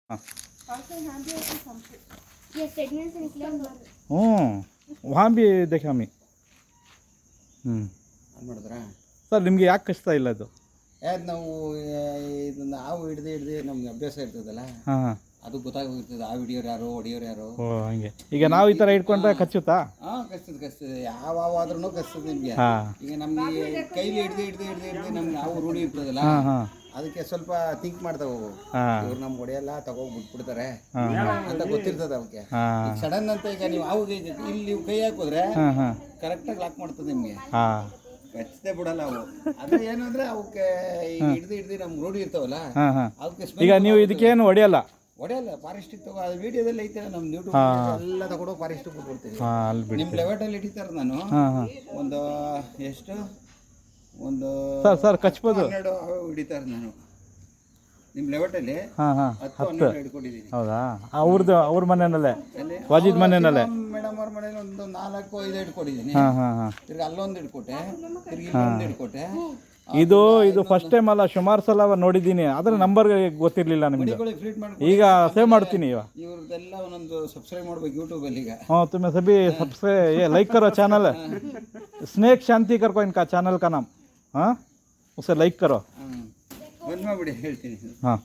हाँ Also यहाँ भी ऐसे संपू ये स्टेटमेंट से निकला हुआ वहाँ भी देखे हमें ಮಾಡಿದ್ರಾ ಸರ್ ನಿಮಗೆ ಯಾಕೆ ಕಷ್ಟ ಇಲ್ಲ ಅದು ಯಾವ್ದು ನಾವು ಇದನ್ನ ಹಾವು ಹಿಡ್ದು ನಮ್ಗೆ ಅಭ್ಯಾಸ ಇರ್ತದಲ್ಲ ಹಾಂ ಹಾಂ ಅದು ಗೊತ್ತಾಗೋಗಿರ್ತದೆ ಆ ಹಿಡಿಯೋರು ಯಾರು ಹೊಡಿಯೋರು ಯಾರು. ಓ ಹಂಗೆ ಈಗ ನಾವು ಈ ಥರ ಇಟ್ಕೊಂಡ್ರೆ ಕಚ್ಚುತ್ತಾ? ಹಾಂ ಕಚ್ತದೆ ಯಾವ ಹಾವಾದ್ರೂ ಕಚ್ತದೆ ನಿಮಗೆ. ಹಾಂ ಈಗ ನಮಗೆ ಕೈಲಿ ಹಿಡ್ದು ನಮ್ಗೆ ಹಾವು ರೂಢಿ ಇರ್ತದಲ್ಲ, ಹಾಂ ಹಾಂ ಅದಕ್ಕೆ ಸ್ವಲ್ಪ ಥಿಂಕ್ ಮಾಡ್ತಾವೆ ಹಾಂ ಇವ್ರು ನಮ್ಗೆ ಹೊಡೆಯಲ್ಲ ತಗೋಗಿ ಬಿಟ್ಬಿಡ್ತಾರೆ ಹಾಂ ಅಂತ ಗೊತ್ತಿರ್ತದೆ ಅವಕ್ಕೆ. ಹಾಂ ಸಡನ್ ಅಂತ ಈಗ ನೀವು ಹಾವು ಇಲ್ಲಿ ನೀವು ಕೈ ಹಾಕಿದ್ರೆ ಹಾಂ ಹಾಂ ಕರೆಕ್ಟಾಗಿ ಲಾಕ್ ಮಾಡ್ತದೆ ನಿಮಗೆ, ಹಾಂ ಕಚ್ಚದೆ ಬಿಡಲ್ಲ ಅವು. ಅದೇ ಏನಂದ್ರೆ ಅವಕ್ಕೆ ಹಿಡ್ದು ನಮ್ಗೆ ರೂಢಿ ಇರ್ತಾವಲ್ಲ ಹಾಂ ಹಾಂ ಅವಕ್ಕೆ ಈಗ ನೀವು ಇದಕ್ಕೇನು ಹೊಡೆಯಲ್ಲ? ಹೊಡೆಯಲ್ಲ. ಫಾರೆಸ್ಟಿಗೆ ತಗೋ ಅದು ವಿಡಿಯೋದಲ್ಲಿ ಐತೆ ನಮ್ಮ ಯೂಟ್ಯೂಬ್ ಎಲ್ಲ ತಗೊಂಡು ಫಾರೆಸ್ಟಿಗೆ ಕೊಟ್ಬಿಡ್ತೀವಿ. ಹಾಂ ಅಲ್ಲಿ ಬಿಡಿ ನಿಮ್ಮ ಲೆವೆಟಲ್ಲಿ ಹಿಡಿತಾರೆ ನಾನು ಹಾಂ ಹಾಂ ಒಂದು ಎಷ್ಟು ಒಂದು ಸರ್ ಕಚ್ಬೋದು? 12 ಹಿಡಿತಾರೆ ನಾನು ನಿಮ್ಮ ಲೆವೆಟಲ್ಲಿ. ಹಾಂ ಹಾಂ 10-12 ಹಿಡ್ಕೊಂಡಿದ್ದೀನಿ. ಹೌದಾ? ಅವ್ರ ಮನೆಯಲ್ಲೇ ವಾಜಿದ್ ಮನೆಯಲ್ಲೇ ಮೇಡಮ್ ಅವ್ರ ಮನೇಲಿ ಒಂದು 4-5 ಹಿಡ್ಕೊಂಡಿದ್ದೀನಿ. ಹಾಂ ಹಾಂ ಹಾಂ ತಿರ್ಗಿ ಅಲ್ಲೊಂದು ಹಿಡ್ಕೊಟ್ಟೆ, ತಿರ್ಗಿ ಇಲ್ಲೊಂದು ಹಿಡ್ಕೊಟ್ಟೆ. ಇದು ಫಸ್ಟ್ ಟೈಮ್ ಅಲ್ಲ, ಸುಮಾರು ಸಲ ನೋಡಿದ್ದೀನಿ, ಆದರೆ ನಂಬರ್ ಗೊತ್ತಿರಲಿಲ್ಲ ನಿಮಗೆ. ಫೀಡ್ ಮಾಡಿ ಈಗ ಸೇವ್ ಮಾಡ್ತೀನಿ ಇವಾಗ. ಇವ್ರದ್ದೆಲ್ಲ ಒಂದೊಂದು ಸಬ್ಸ್ಕ್ರೈಬ್ ಮಾಡ್ಬೇಕು ಯೂಟ್ಯೂಬಲ್ಲಿ ಈಗ. हाँ तुम्हें सभी सब्सक्राइब ये लाइक करो चैनल स्नेक शांति कर को इनका चैनल का नाम, हाँ उसे लाइक करो. ಬಂದ್ ಮಾಡಿಬಿಡಿ ಹೇಳ್ತೀನಿ. हाँ